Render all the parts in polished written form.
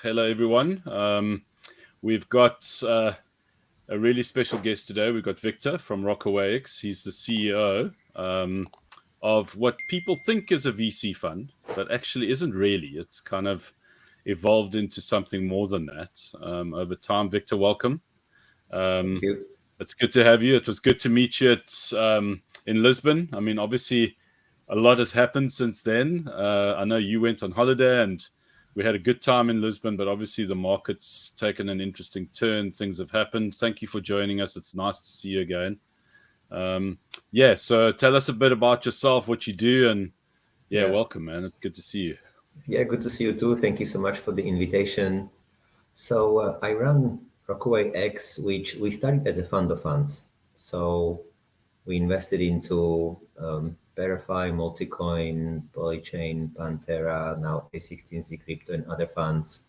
Hello, everyone. We've got a really special guest today. We've got Viktor from RockawayX. He's the CEO of what people think is a VC fund, but actually isn't really. It's kind of evolved into something more than that over time. Viktor, welcome. Thank you. It's good to have you. It was good to meet you in Lisbon. I mean, obviously, a lot has happened since then. I know you went on holiday and we had a good time in Lisbon, but obviously the market's taken an interesting turn. Things have happened. Thank you for joining us. It's nice to see you again. So tell us a bit about yourself, what you do, and welcome, man. It's good to see you. Yeah, good to see you too. Thank you so much for the invitation. So I run RockawayX, which we started as a fund of funds. So we invested into Verify, Multicoin, Polychain, Pantera, now A16Z Crypto and other funds.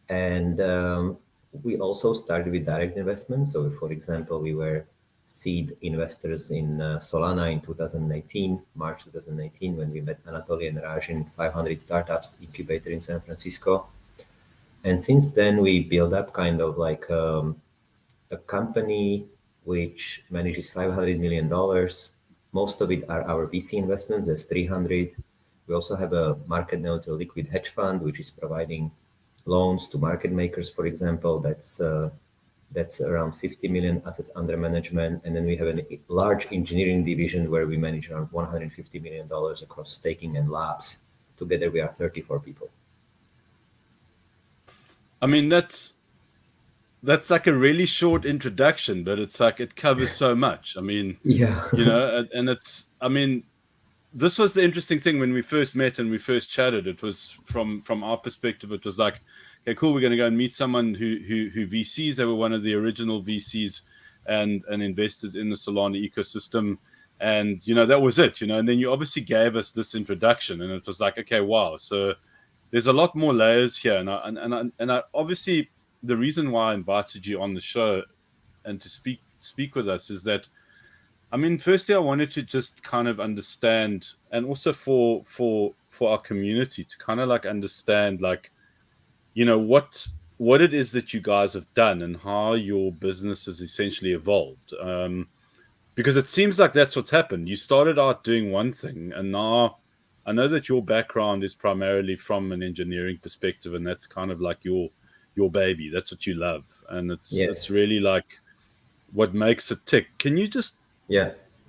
And we also started with direct investments. So for example, we were seed investors in Solana in 2019, March 2019, when we met Anatoly and Raj in 500 Startups incubator in San Francisco. And since then, we built up kind of like a company which manages $500 million. Most of it are our VC investments, there's 300. We also have a market neutral liquid hedge fund, which is providing loans to market makers, for example. That's around 50 million assets under management. And then we have a large engineering division where we manage around $150 million across staking and labs. Together, we are 34 people. I mean, that's like a really short introduction, but it's like it covers so much. I mean, and this was the interesting thing when we first met and we first chatted. It was from our perspective, it was like, okay, cool, we're going to go and meet someone who VCs. They were one of the original VCs and investors in the Solana ecosystem. And, that was it, and then you obviously gave us this introduction and it was like, okay, wow. So there's a lot more layers here. And I obviously, the reason why I invited you on the show and to speak with us is that, firstly, I wanted to just kind of understand, and also for our community to kind of like understand, like, what it is that you guys have done and how your business has essentially evolved. Because it seems like that's what's happened. You started out doing one thing, and now I know that your background is primarily from an engineering perspective, and that's kind of like your baby. That's what you love, and it's really like what makes it tick. Can you just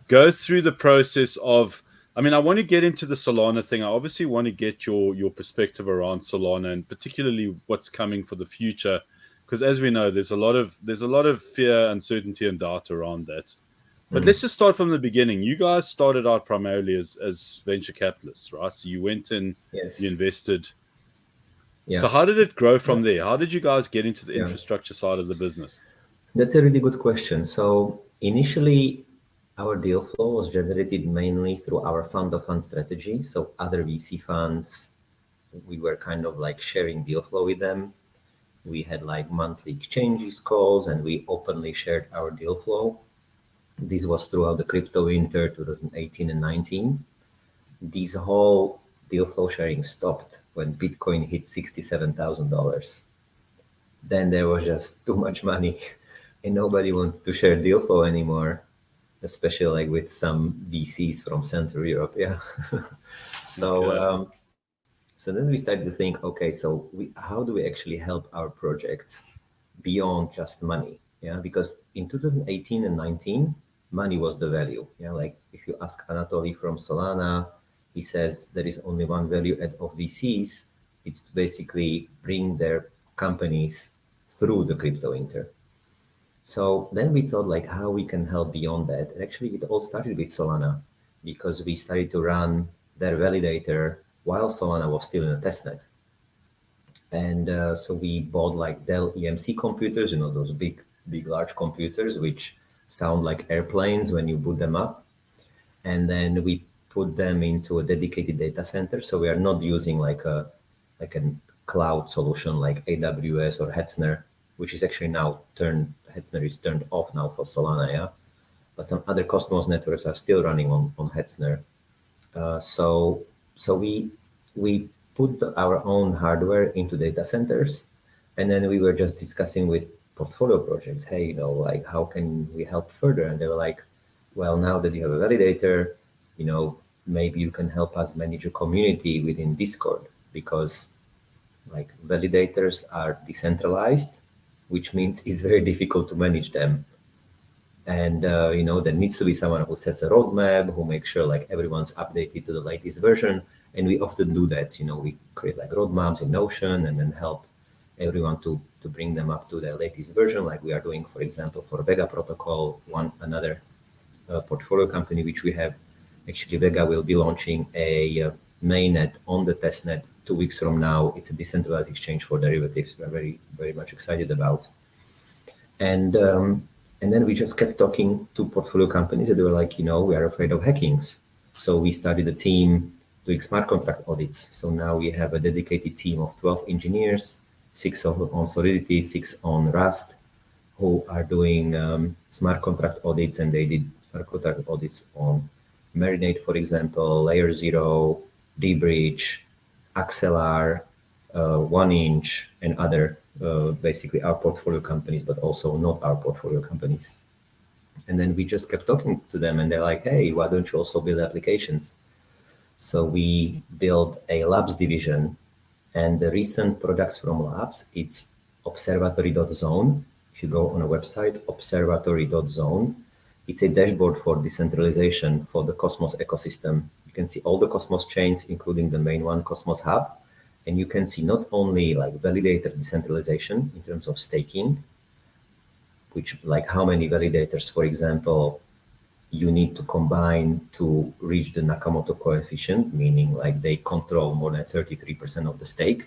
go through the process of, I want to get into the Solana thing. I obviously want to get your perspective around Solana and particularly what's coming for the future, because as we know, there's a lot of fear, uncertainty, and doubt around that. But let's just start from the beginning. You guys started out primarily as venture capitalists, right? So you went in, you invested. So how did it grow from there? How did you guys get into the infrastructure side of the business? That's a really good question. So initially, our deal flow was generated mainly through our fund of fund strategy. So other VC funds, we were kind of like sharing deal flow with them. We had like monthly exchanges, calls, and we openly shared our deal flow. This was throughout the crypto winter 2018 and 19. This whole deal flow sharing stopped when Bitcoin hit $67,000. Then there was just too much money and nobody wanted to share deal flow anymore, especially like with some VCs from Central Europe. So then we started to think, okay, so how do we actually help our projects beyond just money? Because in 2018 and 19, money was the value. Like if you ask Anatoly from Solana, he says there is only one value add of VCs. It's to basically bring their companies through the crypto winter. So then we thought like how we can help beyond that. Actually, it all started with Solana because we started to run their validator while Solana was still in a testnet. And so we bought like Dell EMC computers, those big, large computers, which sound like airplanes when you boot them up. And then we put them into a dedicated data center. So we are not using like a cloud solution like AWS or Hetzner, which is actually now Hetzner is turned off now for Solana, but some other Cosmos networks are still running on Hetzner. So we put our own hardware into data centers, and then we were just discussing with portfolio projects, hey, like how can we help further? And they were like, well, now that you have a validator, maybe you can help us manage a community within Discord, because like validators are decentralized, which means it's very difficult to manage them. And there needs to be someone who sets a roadmap, who makes sure like everyone's updated to the latest version. And we often do that. We create like roadmaps in Notion and then help everyone to bring them up to their latest version, like we are doing, for example, for Vega protocol, another portfolio company which we have. Actually, Vega will be launching a mainnet on the testnet 2 weeks from now. It's a decentralized exchange for derivatives. We're very, very much excited about. And then we just kept talking to portfolio companies, and they were like, we are afraid of hackings. So we started a team doing smart contract audits. So now we have a dedicated team of 12 engineers, 6 on Solidity, 6 on Rust, who are doing smart contract audits, and they did smart contract audits on Marinate, for example, Layer 0, dBridge, Axelar, 1inch, and other basically our portfolio companies, but also not our portfolio companies. And then we just kept talking to them, and they're like, hey, why don't you also build applications? So we built a labs division, and the recent products from labs, it's observatory.zone. If you go on a website, observatory.zone, it's a dashboard for decentralization for the Cosmos ecosystem. You can see all the Cosmos chains, including the main one, Cosmos Hub. And you can see not only like validator decentralization in terms of staking, which like how many validators, for example, you need to combine to reach the Nakamoto coefficient, meaning like they control more than 33% of the stake.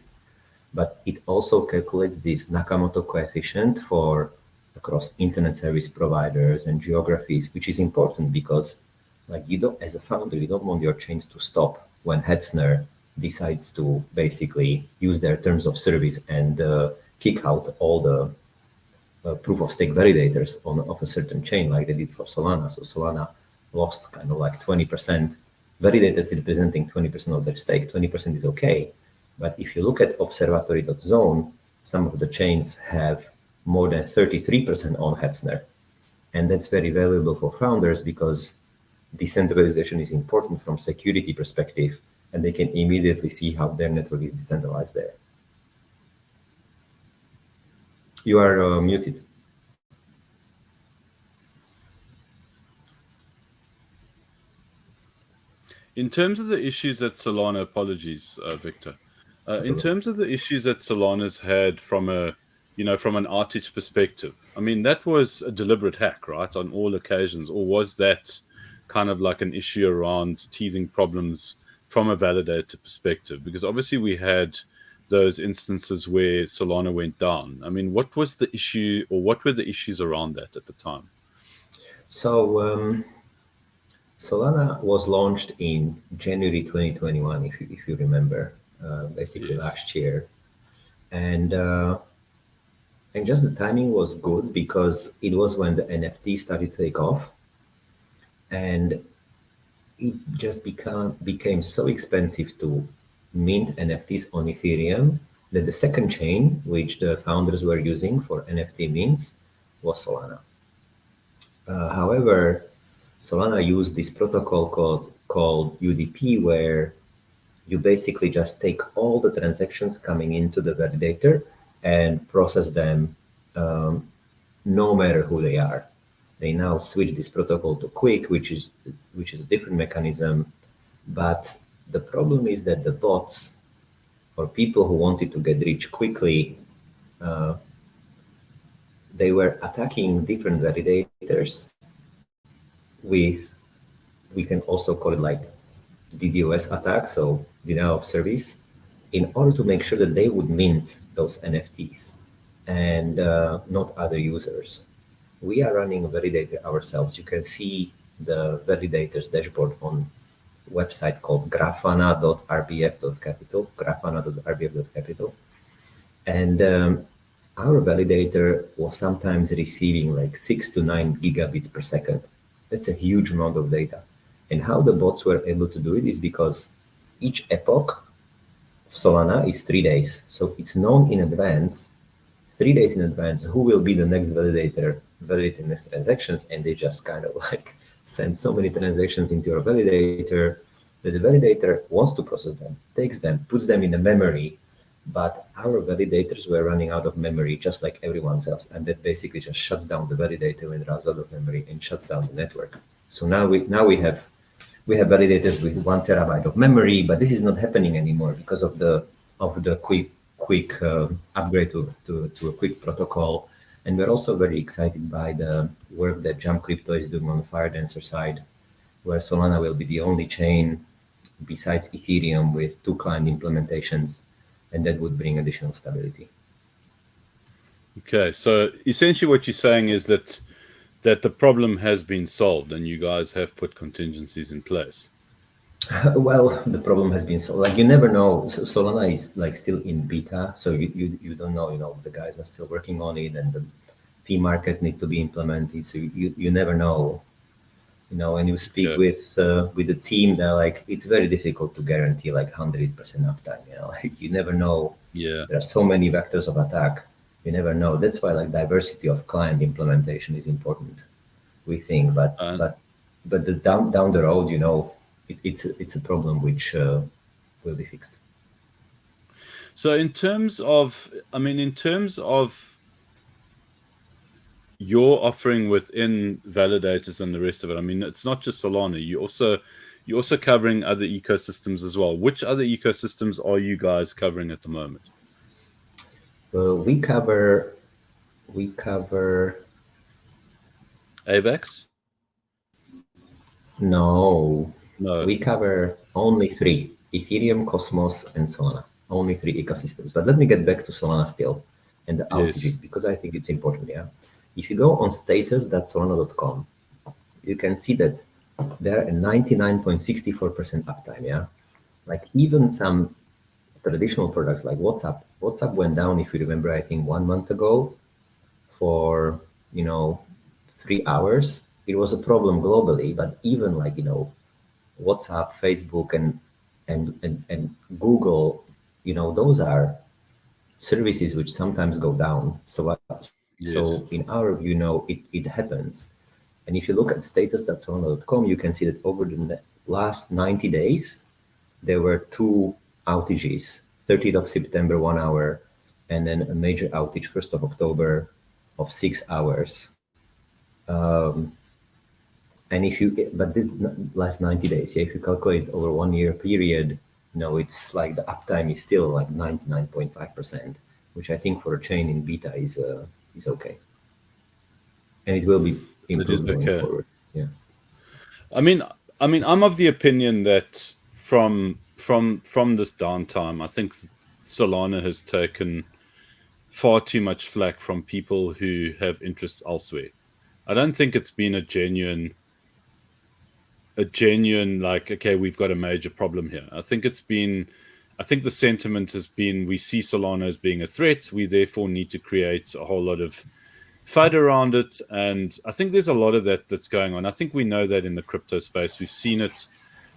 But it also calculates this Nakamoto coefficient for across internet service providers and geographies, which is important because like as a founder, you don't want your chains to stop when Hetzner decides to basically use their terms of service and kick out all the proof of stake validators of a certain chain, like they did for Solana. So Solana lost kind of like 20%. Validators representing 20% of their stake. 20% is okay. But if you look at observatory.zone, some of the chains have more than 33% on Hetzner. And that's very valuable for founders because decentralization is important from security perspective, and they can immediately see how their network is decentralized there. You are muted. In terms of the issues that Solana, apologies, Victor. In terms of the issues that Solana's had from an outage perspective, I mean, that was a deliberate hack, right, on all occasions, or was that kind of like an issue around teething problems from a validator perspective? Because obviously we had those instances where Solana went down. I mean, what was the issue, or what were the issues around that at the time? So Solana was launched in January 2021, if you remember, basically Yes. last year, and just the timing was good because it was when the NFT started to take off, and it just became so expensive to mint NFTs on Ethereum that the second chain, which the founders were using for NFT mints, was Solana. However, Solana used this protocol called UDP, where you basically just take all the transactions coming into the validator and process them no matter who they are. They now switch this protocol to Quick, which is a different mechanism. But the problem is that the bots or people who wanted to get rich quickly, they were attacking different validators with, we can also call it like DDoS attack, so denial of service, in order to make sure that they would mint those NFTs and not other users. We are running a validator ourselves. You can see the validator's dashboard on a website called grafana.rbf.capital, grafana.rbf.capital. And our validator was sometimes receiving like 6 to 9 gigabits per second. That's a huge amount of data. And how the bots were able to do it is because each epoch Solana is 3 days. So it's known in advance, 3 days in advance, who will be the next validator validating next transactions. And they just kind of like send so many transactions into your validator that the validator wants to process them, takes them, puts them in the memory. But our validators were running out of memory just like everyone else. And that basically just shuts down the validator when it runs out of memory and shuts down the network. So now we have validators with 1 TB of memory, but this is not happening anymore because of the quick upgrade to a quick protocol. And we're also very excited by the work that Jump Crypto is doing on the Firedancer side, where Solana will be the only chain besides Ethereum with 2 client implementations, and that would bring additional stability. Okay, so essentially what you're saying is that the problem has been solved and you guys have put contingencies in place. Well, the problem has been solved. Like, you never know. So Solana is like still in beta, so you don't know. The guys are still working on it, and the fee markets need to be implemented. So you never know. When you speak with the team, they're like, it's very difficult to guarantee like 100% uptime. Like, you never know. Yeah, There are so many vectors of attack. You never know. That's why like diversity of client implementation is important, we think. But the down the road, it's a problem which will be fixed. So in terms of your offering within Validators and the rest of it, it's not just Solana. You're also covering other ecosystems as well. Which other ecosystems are you guys covering at the moment? We cover AVAX? No. No. We cover only 3: Ethereum, Cosmos, and Solana. Only 3 ecosystems. But let me get back to Solana still and the outages, because I think it's important. Yeah. If you go on status.solana.com, you can see that there are 99.64% uptime. Yeah. Like, even some traditional products like WhatsApp went down, if you remember, I think 1 month ago for 3 hours. It was a problem globally, but even like WhatsApp, Facebook, and Google, those are services which sometimes go down. So in our view, it happens. And if you look at status.solana.com, you can see that over the last 90 days, there were 2 outages: 30th of September, 1 hour, and then a major outage 1st of October of 6 hours. And but this last 90 days, if you calculate over 1 year period, it's like the uptime is still like 99.5%, which I think for a chain in beta is okay. And it will be improved going forward. Yeah. I'm of the opinion that from this downtime, I think Solana has taken far too much flack from people who have interests elsewhere. I don't think it's been a genuine like, okay, we've got a major problem here. I think the sentiment has been, we see Solana as being a threat. We therefore need to create a whole lot of FUD around it. And I think there's a lot of that that's going on. I think we know that in the crypto space. We've seen it,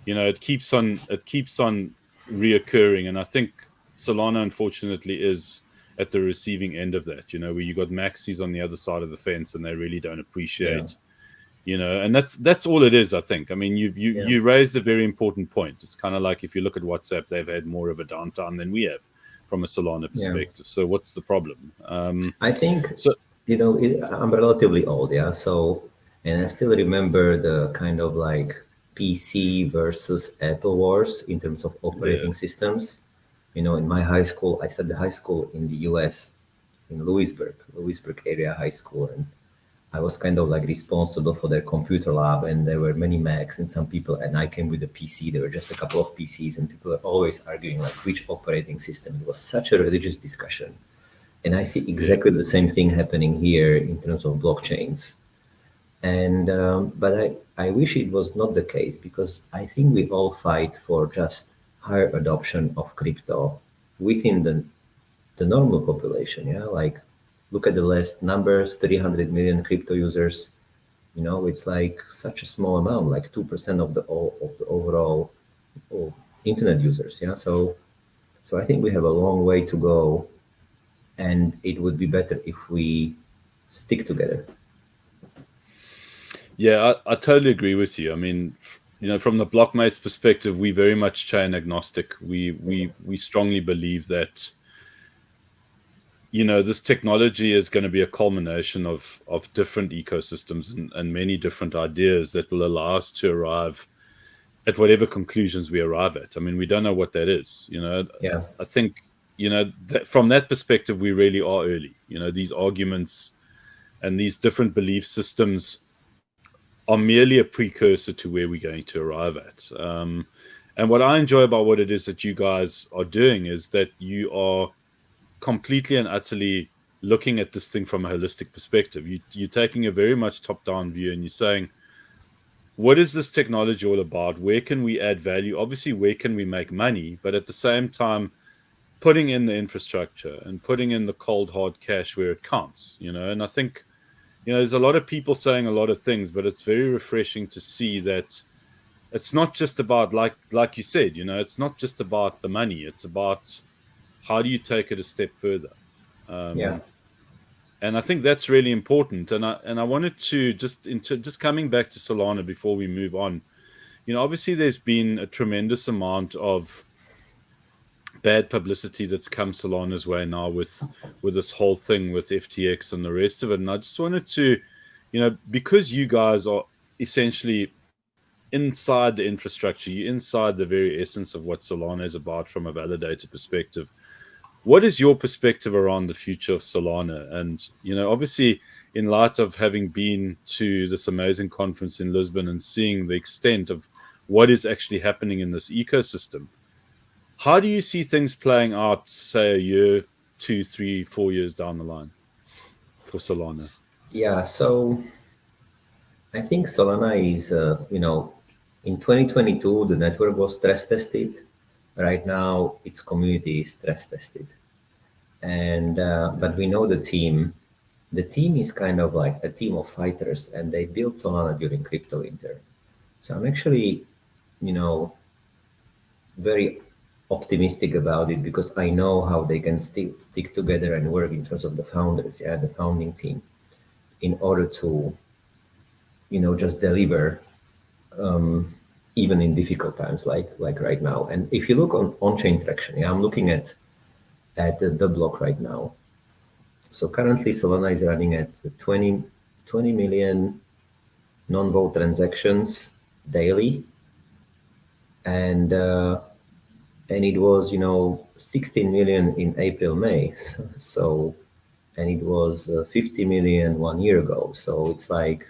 it keeps on reoccurring. And I think Solana, unfortunately, is at the receiving end of that, where you got maxis on the other side of the fence and they really don't appreciate, and that's all it is, I think. You raised a very important point. It's kind of like, if you look at WhatsApp, they've had more of a downtime than we have from a Solana perspective. So what's the problem? I think, I'm relatively old, and I still remember the kind of like PC versus Apple wars in terms of operating systems. In my high school, I studied high school in the US, in Lewisburg area high school, and I was kind of like responsible for their computer lab, and there were many Macs and some people, and I came with a PC. There were just a couple of PCs, and people were always arguing like which operating system. It was such a religious discussion. And I see exactly the same thing happening here in terms of blockchains. And but I wish it was not the case, because I think we all fight for just higher adoption of crypto within the normal population. Like, look at the last numbers: 300 million crypto users. It's like such a small amount, like 2% of the overall internet users. So So I think we have a long way to go, and it would be better if we stick together. Yeah, I totally agree with you. I mean, from the blockmates perspective, we very much chain agnostic. We strongly believe that this technology is going to be a culmination of different ecosystems and many different ideas that will allow us to arrive at whatever conclusions we arrive at. I mean, we don't know what that is. Yeah, I think that from that perspective, we really are early. These arguments and these different belief systems are merely a precursor to where we're going to arrive at. And what I enjoy about what it is that you guys are doing is that you are completely and utterly looking at this thing from a holistic perspective. You're taking a very much top-down view, and you're saying, what is this technology all about? Where can we add value? Obviously, where can we make money? But at the same time, putting in the infrastructure and putting in the cold hard cash where it counts. And I think there's a lot of people saying a lot of things, but it's very refreshing to see that it's not just about, like you said, it's not just about the money. It's about how do you take it a step further. yeah, And I think that's really important. And I wanted to just coming back to Solana before we move on. Obviously there's been a tremendous amount of bad publicity that's come Solana's way now with this whole thing with FTX and the rest of it. And I just wanted to, because you guys are essentially inside the infrastructure, you're inside the very essence of what Solana is about from a validator perspective. What is your perspective around the future of Solana? And, obviously, in light of having been to this amazing conference in Lisbon and seeing the extent of what is actually happening in this ecosystem, how do you see things playing out, say, a year, 2, 3, 4 years down the line for Solana? yeah. So I think Solana is, in 2022, the network was stress tested. Right now, its community is stress tested. And, but we know the team. The team is kind of like a team of fighters, and they built Solana during crypto winter. So I'm actually, very optimistic about it because I know how they can stick together and work in terms of the founders, yeah, the founding team, in order to, just deliver even in difficult times like right now. And if you look on chain traction, yeah, I'm looking at the block right now. So currently Solana is running at 20 million non-vote transactions daily, and it was 16 million in April, May. So and it was 50 million 1 year ago. So it's like,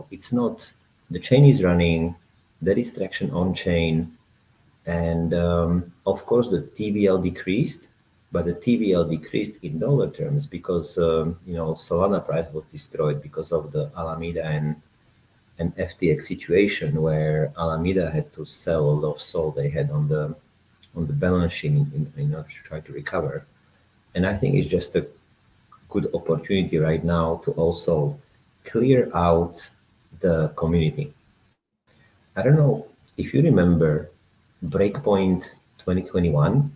it's not, the chain is running, there is traction on chain, and of course the TVL decreased, but the TVL decreased in dollar terms because Solana price was destroyed because of the Alameda and FTX situation, where Alameda had to sell a lot of SOL they had on the balance sheet in order to try to recover. And I think it's just a good opportunity right now to also clear out the community. I don't know if you remember Breakpoint 2021.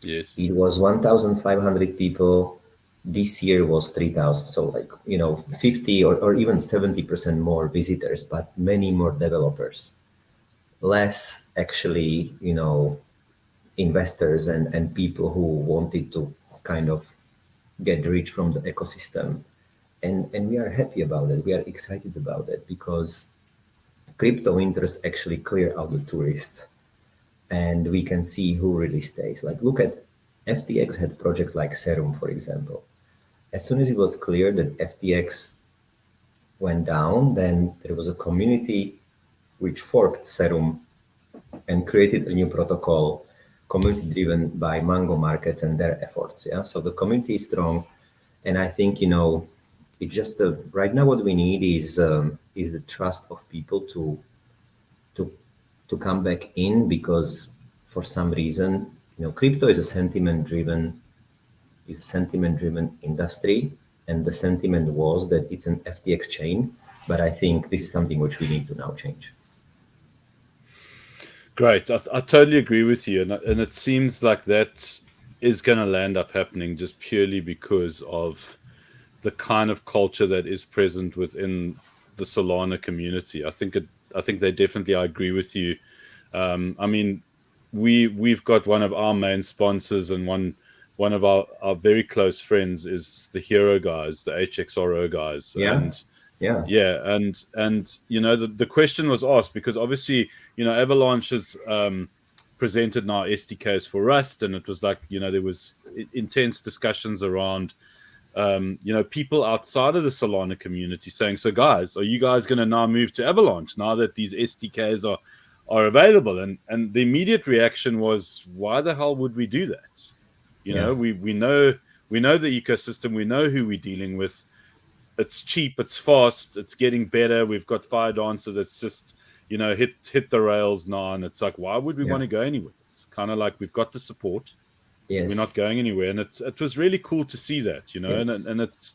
Yes. It was 1,500 people. This year was 3,000. So like, 50 or even 70% more visitors, but many more developers. Less actually, investors and people who wanted to kind of get rich from the ecosystem. And we are happy about it. We are excited about it because crypto interests actually clear out the tourists, and we can see who really stays. Like, look at FTX had projects like Serum, for example. As soon as it was clear that FTX went down, then there was a community which forked Serum and created a new protocol, community driven by Mango Markets and their efforts. Yeah, so the community is strong, and I think it's just right now what we need is the trust of people to to come back in, because for some reason crypto is a sentiment driven industry, and the sentiment was that it's an FTX chain, but I think this is something which we need to now change. Great. I totally agree with you. And it seems like that is going to land up happening just purely because of the kind of culture that is present within the Solana community. I think they definitely, I agree with you. I mean, we've got one of our main sponsors and one of our very close friends is the Hero guys, the HXRO guys. Yeah, And yeah, yeah, and you know the question was asked because obviously you know Avalanche has presented now SDKs for Rust, and it was like you know there was intense discussions around you know people outside of the Solana community saying, so guys, are you guys going to now move to Avalanche now that these SDKs are available? And the immediate reaction was, why the hell would we do that? You yeah, know, we know the ecosystem, we know who we're dealing with, it's cheap, it's fast, it's getting better. We've got Fire Dancer that's just you know hit the rails now, and it's like why would we yeah. want to go anywhere? It's kind of like we've got the support, we're not Yes, going anywhere, and it was really cool to see that, you know, yes, and it's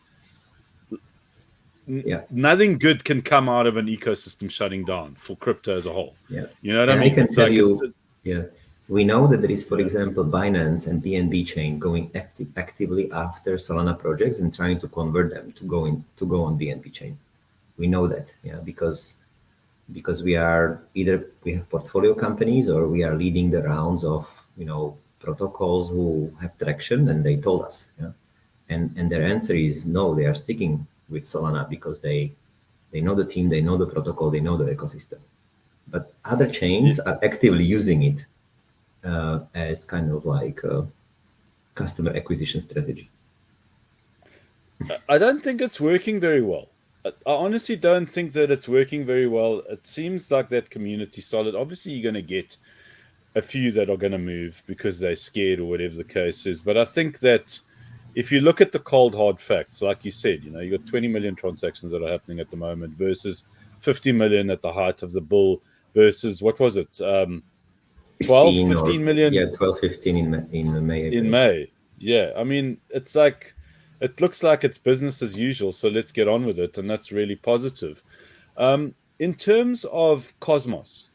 yeah, nothing good can come out of an ecosystem shutting down for crypto as a whole. yeah. You know what I And I mean? can It's tell like you, yeah, we know that there is, for yeah, example, Binance and BNB chain going actively after Solana projects and trying to convert them to go on BNB chain. We know that, yeah, because we are either we have portfolio companies or we are leading the rounds of protocols who have traction, and they told us, yeah, and their answer is no, they are sticking with Solana because they know the team, they know the protocol, they know the ecosystem. But other yeah. chains are actively using it as kind of like a customer acquisition strategy. I don't think it's working very well. I honestly don't think that it's working very well. It seems like that community solid. Obviously, you're going to get a few that are going to move because they're scared or whatever the case is. But I think that if you look at the cold hard facts, like you said, you know, you got 20 million transactions that are happening at the moment versus 50 million at the height of the bull versus what was it? 12, 15 or 15 million yeah, 12, 15 in May, in April. May. Yeah, I mean, it's like it looks like it's business as usual. So let's get on with it, and that's really positive. In terms of Cosmos,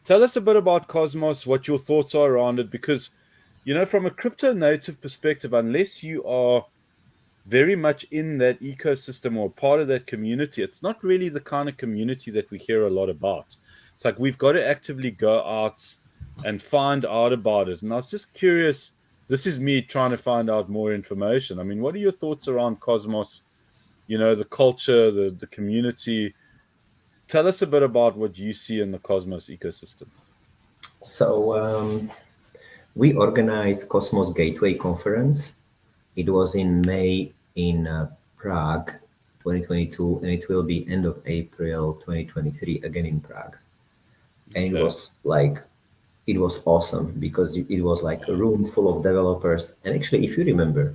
tell us a bit about Cosmos, what your thoughts are around it, because you know, from a crypto native perspective, unless you are very much in that ecosystem or part of that community, it's not really the kind of community that we hear a lot about. It's like we've got to actively go out and find out about it. And I was just curious, this is me trying to find out more information. I mean, what are your thoughts around Cosmos? You know, the culture, the community. Tell us a bit about what you see in the Cosmos ecosystem. So we organized Cosmos Gateway Conference. It was in May in Prague, 2022, and it will be end of April 2023 again in Prague. And it Okay. was like it was awesome because it was like a room full of developers. And actually, if you remember,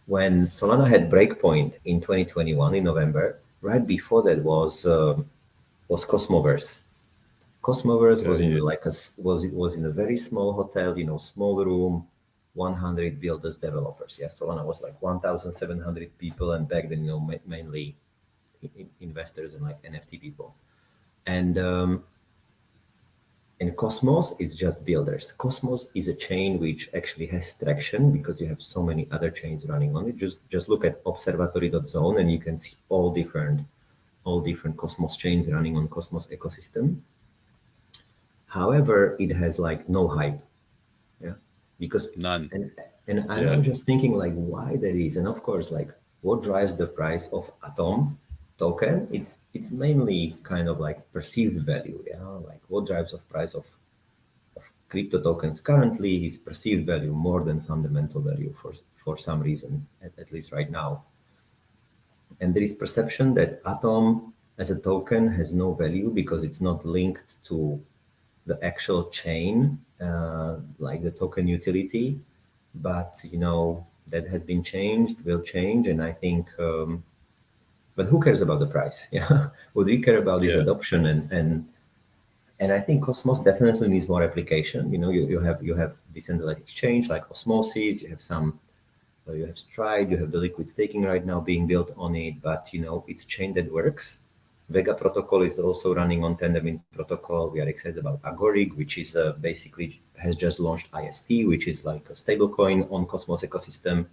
when Solana had breakpoint in 2021 in November, right before that was Cosmoverse. Cosmoverse was Okay. in Yeah. like was in a very small hotel, small room, 100 builders, developers. Yeah, Solana was like 1,700 people, and back then, mainly investors and like NFT people. And Cosmos is just builders. Cosmos is a chain which actually has traction because you have so many other chains running on it. Just look at observatory.zone and you can see all different Cosmos chains running on Cosmos ecosystem. However, it has like no hype. Yeah. Because None. and Yeah. I'm just thinking like why that is. And of course, like what drives the price of Atom token? It's mainly kind of like perceived value. Yeah. Like what drives the price of crypto tokens currently is perceived value more than fundamental value for some reason, at least right now. And there is perception that Atom as a token has no value because it's not linked to the actual chain, like the token utility. But that has been changed, will change, and I think. But who cares about the price? Yeah, what we care about is Yeah. adoption, and I think Cosmos definitely needs more application. You have decentralized exchange like Osmosis. You have Stride. You have the liquid staking right now being built on it. But it's a chain that works. Vega protocol is also running on Tendermint protocol. We are excited about Agoric, which is basically has just launched IST, which is like a stablecoin on Cosmos ecosystem.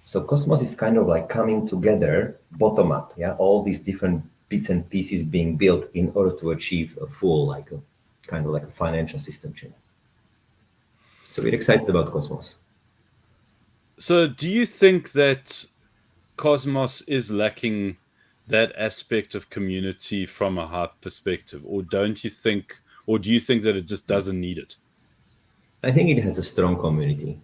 So Cosmos is kind of like coming together bottom up. Yeah, all these different bits and pieces being built in order to achieve a full, like a kind of like a financial system chain. So we're excited about Cosmos. So, do you think that Cosmos is lacking that aspect of community from a hype perspective, or don't you think, or do you think that it just doesn't need it? I think it has a strong community.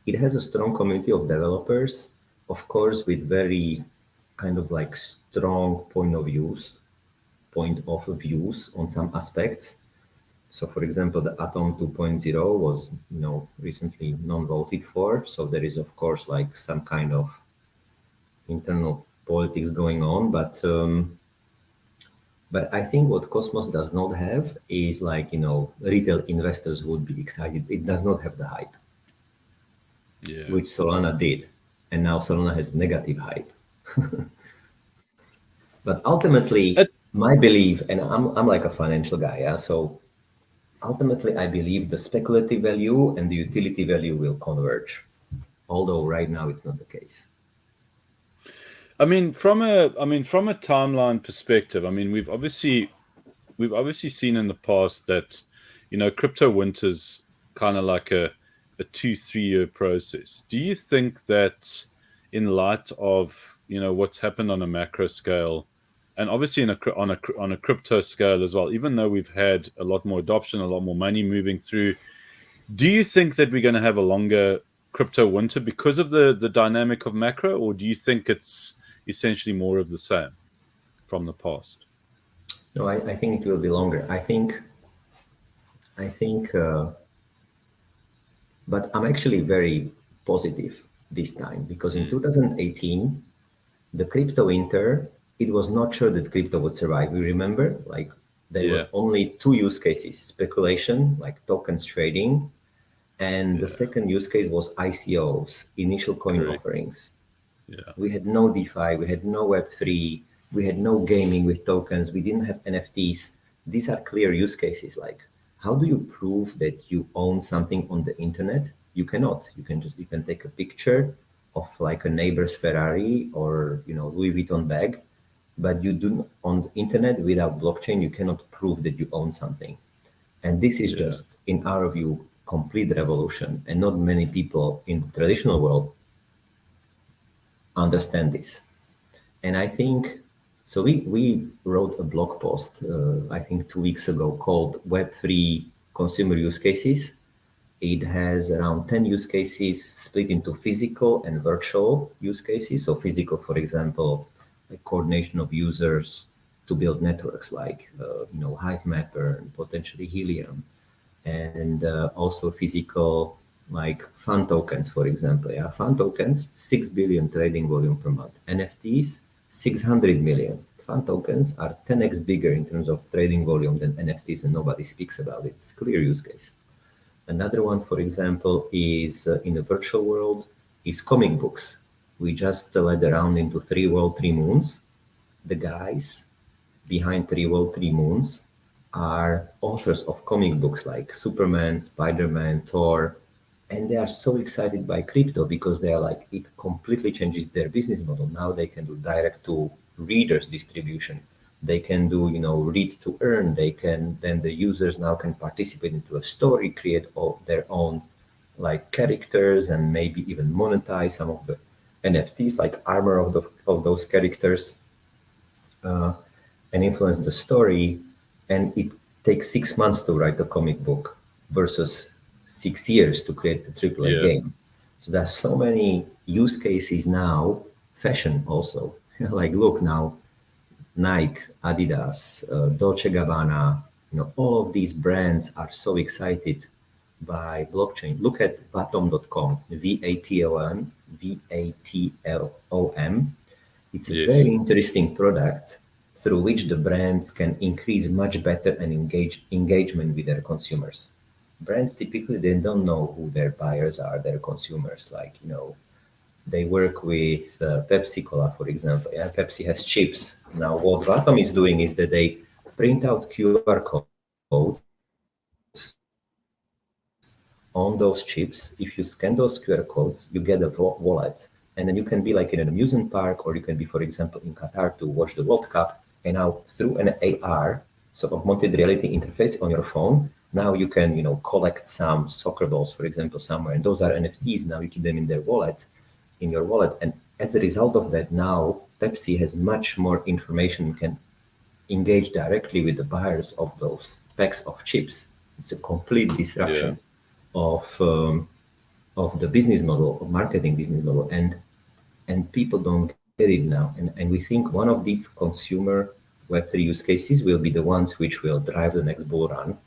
It has a strong community of developers, of course, with very kind of like strong point of views on some aspects. So, for example, the Atom 2.0 was, recently non-voted for. So there is, of course, like some kind of internal politics going on. But I think what Cosmos does not have is like, retail investors would be excited. It does not have the hype, Yeah. which Solana did. And now Solana has negative hype. But ultimately, It, my belief, and I'm like a financial guy, yeah. So ultimately, I believe the speculative value and the utility value will converge. Although right now it's not the case. from a timeline perspective, we've obviously seen in the past that crypto winter's kind of like a 2-3 year process. Do you think that in light of what's happened on a macro scale, and obviously on a crypto scale as well, even though we've had a lot more adoption, a lot more money moving through, do you think that we're going to have a longer crypto winter because of the dynamic of macro, or do you think it's essentially more of the same from the past? No, I think it will be longer. I think, but I'm actually very positive this time because in Mm, 2018, the crypto winter, it was not sure that crypto would survive. We remember, like, there yeah, was only two use cases: speculation, like tokens trading, and the yeah, second use case was ICOs, initial coin correct. offerings. Yeah, We had no DeFi, we had no web3, we had no gaming with tokens, we didn't have NFTs. These are clear use cases. Like, how do you prove that you own something on the internet? You cannot. You can take a picture of like a neighbor's Ferrari or Louis Vuitton bag, but you do on the internet without blockchain, you cannot prove that you own something. And this is yeah. just, in our view, complete revolution. And not many people in the traditional world understand this. And I think so. We wrote a blog post, I think 2 weeks ago, called Web3 Consumer Use Cases. It has around 10 use cases split into physical and virtual use cases. So, physical, for example, like coordination of users to build networks like, Hive Mapper and potentially Helium, and also physical like fund tokens, for example. Yeah, fund tokens, 6 billion trading volume per month. NFTs, 600 million. Fund tokens are 10x bigger in terms of trading volume than NFTs, and nobody speaks about it. It's a clear use case. Another one, for example, is in the virtual world, is comic books. We just led around into Three World, Three Moons. The guys behind Three World, Three Moons are authors of comic books like Superman, Spider-Man, Thor, and they are so excited by crypto because they are like, it completely changes their business model. Now they can do direct to readers distribution. They can do, read to earn. They can, then the users now can participate into a story, create all their own like characters, and maybe even monetize some of the NFTs, like armor of those characters, and influence the story. And it takes 6 months to write a comic book versus 6 years to create a AAA Yeah, game. So there's so many use cases now. Fashion also, like, look now, Nike, Adidas, Dolce Gabbana, all of these brands are so excited by blockchain. Look at Vatom.com, VATLM, VATLOM. It's a yes, very interesting product through which the brands can increase much better and engagement with their consumers. Brands typically, they don't know who their buyers are, their consumers. Like, They work with Pepsi Cola, for example. Yeah, Pepsi has chips. Now, what Vatom is doing is that they print out QR codes on those chips. If you scan those QR codes, you get a wallet, and then you can be like in an amusement park, or you can be, for example, in Qatar to watch the World Cup. And now through an AR, so augmented reality interface on your phone, now you can, collect some soccer balls, for example, somewhere, and those are NFTs. Now you keep them in your wallet, and as a result of that, now Pepsi has much more information, can engage directly with the buyers of those packs of chips. It's a complete Yeah. disruption of the business model, of marketing business model, and people don't get it now. And we think one of these consumer Web3 use cases will be the ones which will drive the next bull run,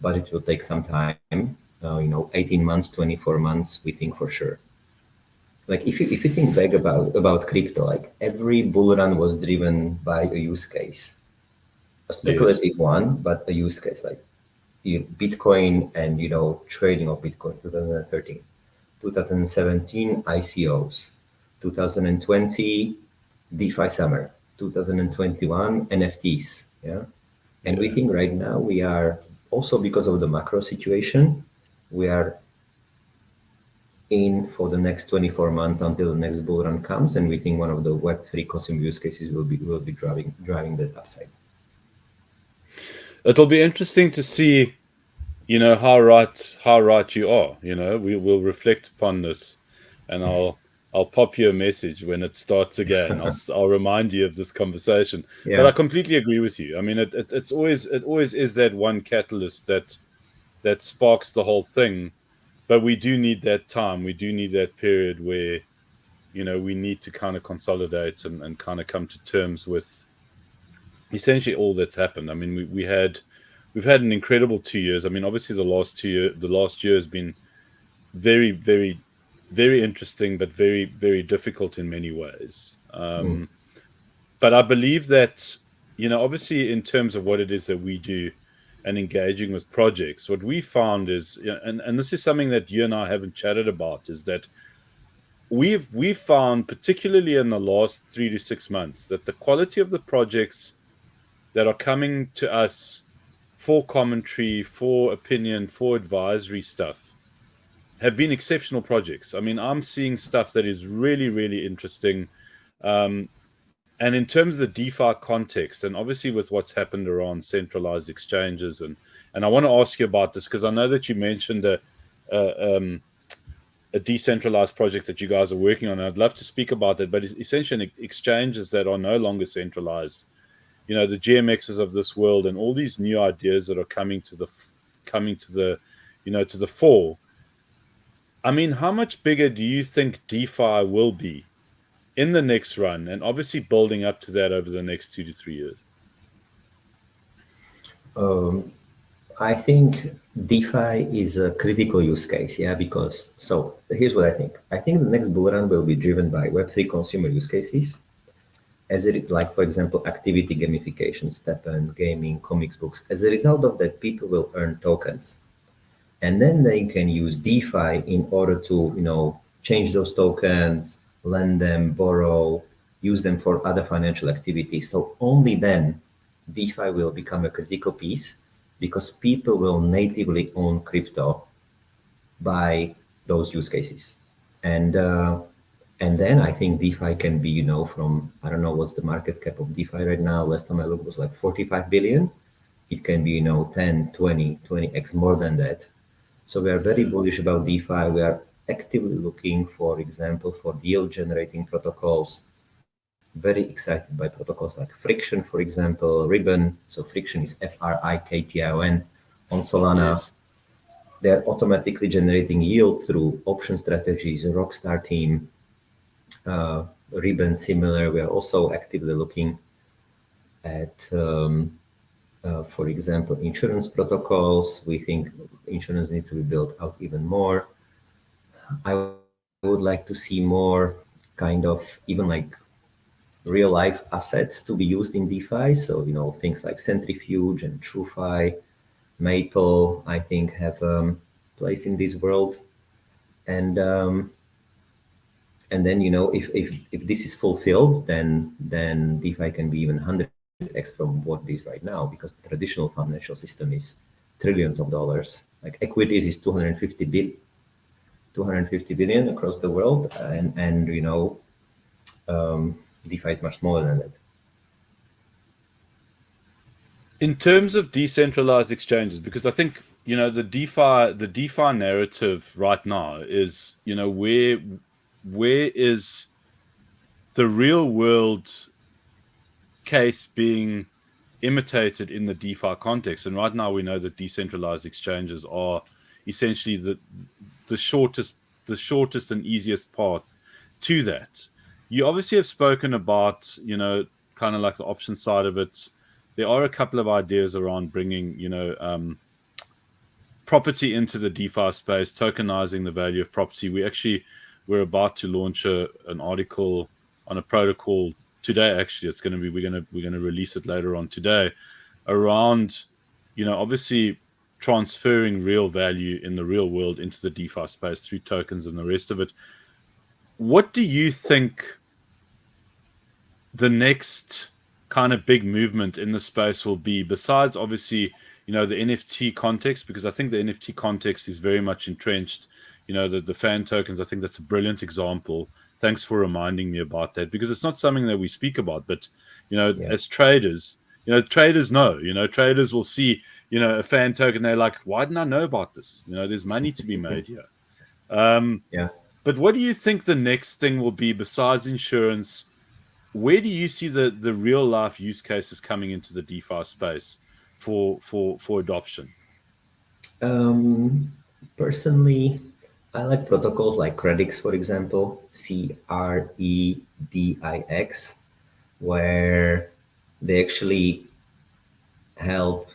but it will take some time. 18 months, 24 months, we think for sure. Like if you think back about crypto, like every bull run was driven by a use case, a Yes. speculative one, but a use case, like Bitcoin and trading of Bitcoin, 2013, 2017 ICOs, 2020 DeFi summer, 2021 NFTs. Yeah, and we Yeah. think right now we are, also because of the macro situation, we are in for the next 24 months until the next bull run comes, and we think one of the Web3 consumer use cases will be driving that upside. It'll be interesting to see, how right you are. We will reflect upon this, and I'll pop you a message when it starts again. I'll remind you of this conversation. But I Yeah. completely agree with you. I mean, it always is that one catalyst that sparks the whole thing. But we do need that time. We do need that period where we need to kind of consolidate and kind of come to terms with essentially all that's happened. I mean, we've had an incredible 2 years. I mean, obviously the last year has been very, very, very interesting, but very, very difficult in many ways. Mm. But I believe that obviously in terms of what it is that we do and engaging with projects, what we found is, and this is something that you and I haven't chatted about, is that we've found, particularly in the last 3 to 6 months, that the quality of the projects that are coming to us for commentary, for opinion, for advisory stuff have been exceptional projects. I mean, I'm seeing stuff that is really, really interesting. Um, and in terms of the DeFi context, and obviously with what's happened around centralized exchanges, and I want to ask you about this because I know that you mentioned a, um, a decentralized project that you guys are working on. And I'd love to speak about that, but it's essentially exchanges that are no longer centralized, the GMXs of this world, and all these new ideas that are coming to the fore. I mean, how much bigger do you think DeFi will be in the next run, and obviously building up to that over the next 2 to 3 years? Um, I think DeFi is a critical use case, yeah, because so here's what I think. I think the next bull run will be driven by Web3 consumer use cases, as it like, for example, activity gamification, Steppen, gaming, comics books. As a result of that, people will earn tokens, and then they can use DeFi in order to, change those tokens, lend them, borrow, use them for other financial activities. So only then DeFi will become a critical piece because people will natively own crypto by those use cases. And and then I think DeFi can be, from, I don't know what's the market cap of DeFi right now. Last time I looked was like 45 billion. It can be, 10, 20, 20x more than that. So we are very Yeah. bullish about DeFi. We are actively looking, for example, for yield generating protocols. Very excited by protocols like Friction, for example, Ribbon. So Friction is Friktion on Solana. Yes. They're automatically generating yield through option strategies, Rockstar team, Ribbon similar. We are also actively looking at, for example, insurance protocols. We think insurance needs to be built out even more. I would like to see more kind of even like real life assets to be used in DeFi. So, things like Centrifuge and TrueFi, Maple, I think have place in this world. And And then, if this is fulfilled, then DeFi can be even 100x from what it is right now, because the traditional financial system is trillions of dollars. Like equities is 250 billion across the world, and DeFi is much smaller than that. In terms of decentralized exchanges, because I think the DeFi narrative right now is where is the real world case being imitated in the DeFi context. And right now we know that decentralized exchanges are essentially the shortest and easiest path to that. You obviously have spoken about kind of like the option side of it. There are a couple of ideas around bringing property into the DeFi space, tokenizing the value of property. We're about to launch an article on a protocol today. Actually, it's going to be we're going to release it later on today, around obviously transferring real value in the real world into the DeFi space through tokens and the rest of it. What do you think the next kind of big movement in the space will be, besides obviously the NFT context? Because I think the NFT context is very much entrenched. The fan tokens, I think that's a brilliant example. Thanks for reminding me about that, because it's not something that we speak about, but as traders, traders know, traders will see a fan token, they're like, why didn't I know about this? There's money to be made here. But what do you think the next thing will be besides insurance? Where do you see the real life use cases coming into the DeFi space for adoption? Personally, I like protocols like Credix, for example, Credix, where they actually help.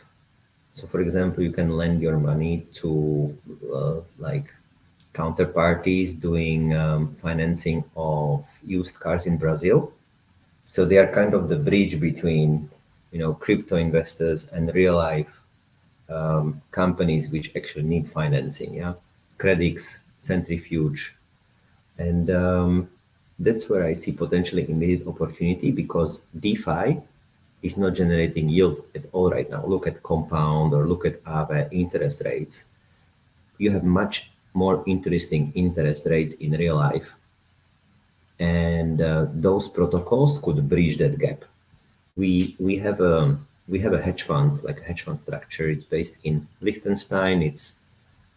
So, for example, you can lend your money to like counterparties doing financing of used cars in Brazil. So they are kind of the bridge between, crypto investors and real life companies which actually need financing. Yeah, Credix, Centrifuge, and that's where I see potentially immediate opportunity, because DeFi is not generating yield at all right now. Look at Compound or look at Aave interest rates. You have much more interesting interest rates in real life, and those protocols could bridge that gap. We have a hedge fund, like a hedge fund structure. It's based in Liechtenstein. It's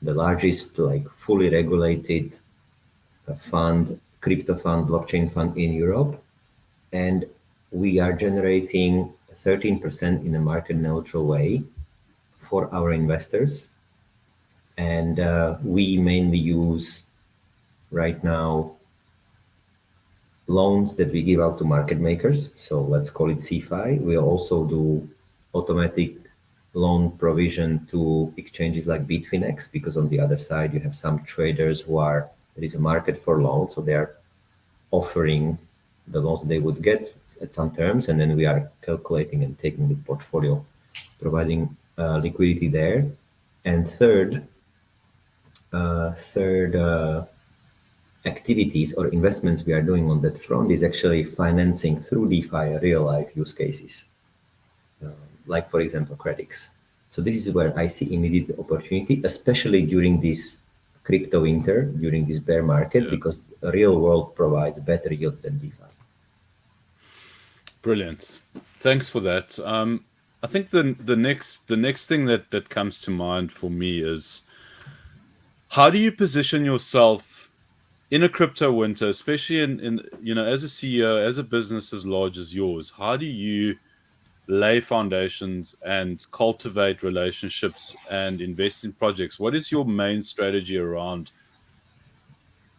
the largest fully regulated fund, crypto fund, blockchain fund in Europe, and we are generating 13% in a market neutral way for our investors. And we mainly use right now loans that we give out to market makers. So let's call it CFI. We also do automatic loan provision to exchanges like Bitfinex, because on the other side, you have some traders there is a market for loans. So they're offering the loans they would get at some terms. And then we are calculating and taking the portfolio, providing liquidity there. And third activities or investments we are doing on that front is actually financing through DeFi real life use cases, like for example Credix. So this is where I see immediate opportunity, especially during this crypto winter, during this bear market, because the real world provides better yields than DeFi. Brilliant. Thanks for that. I think the next thing that comes to mind for me is, how do you position yourself in a crypto winter, especially in as a CEO, as a business as large as yours? How do you lay foundations and cultivate relationships and invest in projects? What is your main strategy around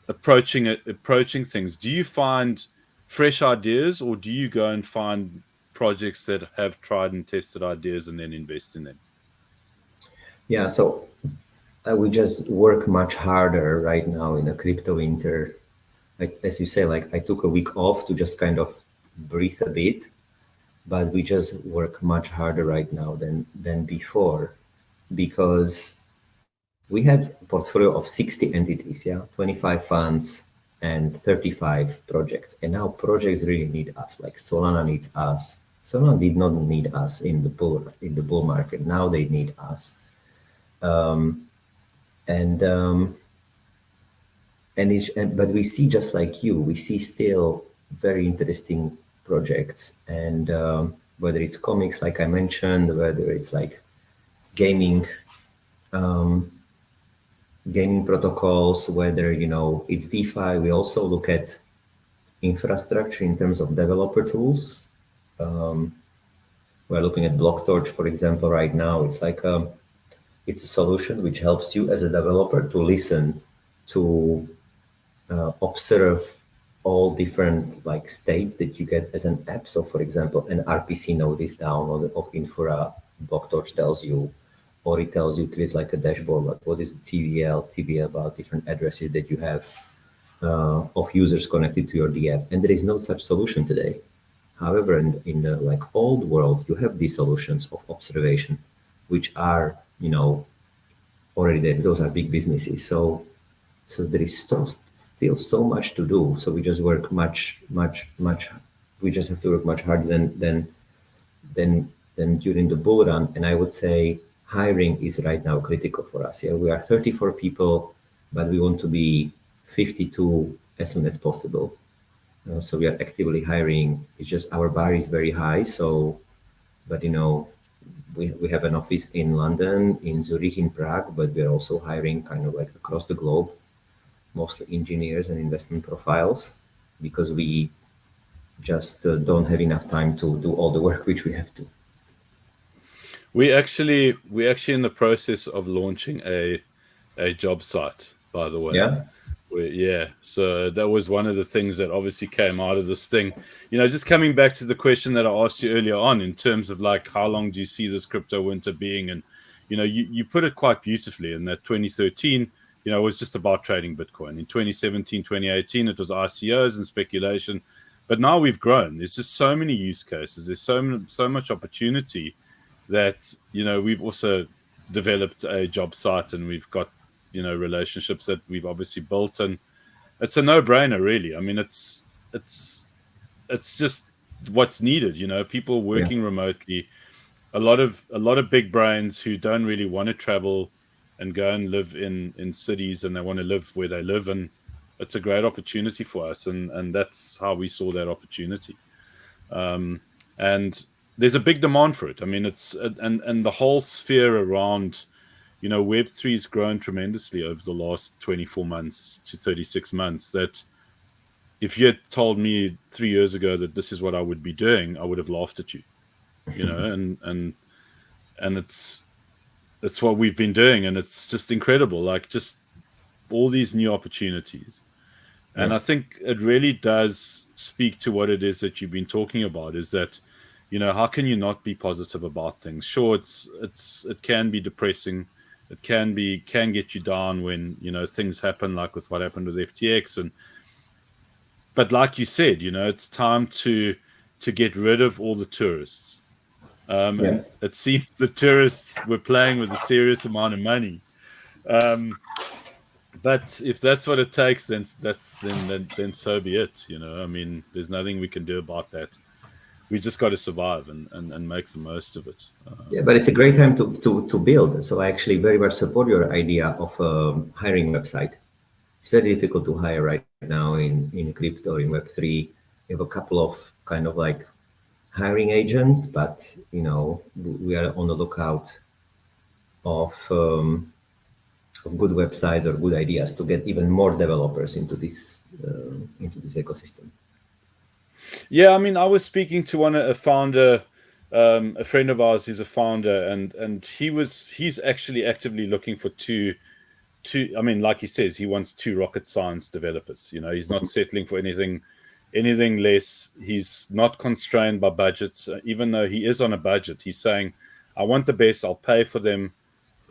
approaching things? Do you find fresh ideas, or do you go and find projects that have tried and tested ideas and then invest in them? Yeah, so we just work much harder right now in a crypto winter. Like, as you say, like I took a week off to just kind of breathe a bit, but we just work much harder right now than before, because we have a portfolio of 60 entities, 25 funds, and 35 projects. And now projects really need us. Like Solana needs us. Solana did not need us in the bull market. Now they need us. And but we see, just like you, we see still very interesting projects, and whether it's comics, like I mentioned, whether it's like gaming gaming protocols, whether it's DeFi. We also look at infrastructure in terms of developer tools. We're looking at BlockTorch, for example, right now. It's a solution which helps you as a developer to listen, to observe all different like states that you get as an app. So, for example, an RPC node is down of Infra. BlockTorch tells you, or it tells you, creates like a dashboard, like what is the TVL about different addresses that you have of users connected to your DM. And there is no such solution today. However, in the like old world, you have these solutions of observation, which are already there. Those are big businesses. So there is still so much to do. So we just work much. We just have to work much harder than during the bull run. And I would say hiring is right now critical for us. Yeah, we are 34 people, but we want to be 52 as soon as possible. So we are actively hiring. It's just our bar is very high. So, but we have an office in London, in Zurich, in Prague, but we're also hiring kind of like across the globe, mostly engineers and investment profiles, because we just don't have enough time to do all the work which we have to. We're actually in the process of launching a job site, by the way. Yeah. So that was one of the things that obviously came out of this thing. Just coming back to the question that I asked you earlier on, in terms of like, how long do you see this crypto winter being? And you put it quite beautifully in that 2013, it was just about trading Bitcoin. In 2017, 2018, it was ICOs and speculation. But now we've grown. There's just so many use cases. There's so much opportunity that we've also developed a job site, and we've got relationships that we've obviously built, and it's a no-brainer, really. I mean, it's just what's needed. People working remotely, a lot of big brains who don't really want to travel and go and live in cities, and they want to live where they live, and it's a great opportunity for us, and that's how we saw that opportunity. And there's a big demand for it. I mean, and the whole sphere around Web3 has grown tremendously over the last 24 months to 36 months. That if you had told me 3 years ago that this is what I would be doing, I would have laughed at you. And it's what we've been doing, and it's just incredible. Like, just all these new opportunities. And I think it really does speak to what it is that you've been talking about, is that, how can you not be positive about things? Sure, it can be depressing. It can get you down when, things happen, like with what happened with FTX. But like you said, it's time to get rid of all the tourists. And it seems the tourists were playing with a serious amount of money. But if that's what it takes, then so be it. I mean, there's nothing we can do about that. We just got to survive and make the most of it. But it's a great time to build. So I actually very much support your idea of a hiring website. It's very difficult to hire right now in crypto, in Web3. We have a couple of kind of like hiring agents, but we are on the lookout of good websites or good ideas to get even more developers into this ecosystem. Yeah, I mean, I was speaking to a founder, a friend of ours who's a founder, and he's actually actively looking for two. I mean, like he says, he wants 2 rocket science developers. He's not settling for anything less. He's not constrained by budget, even though he is on a budget. He's saying, I want the best, I'll pay for them.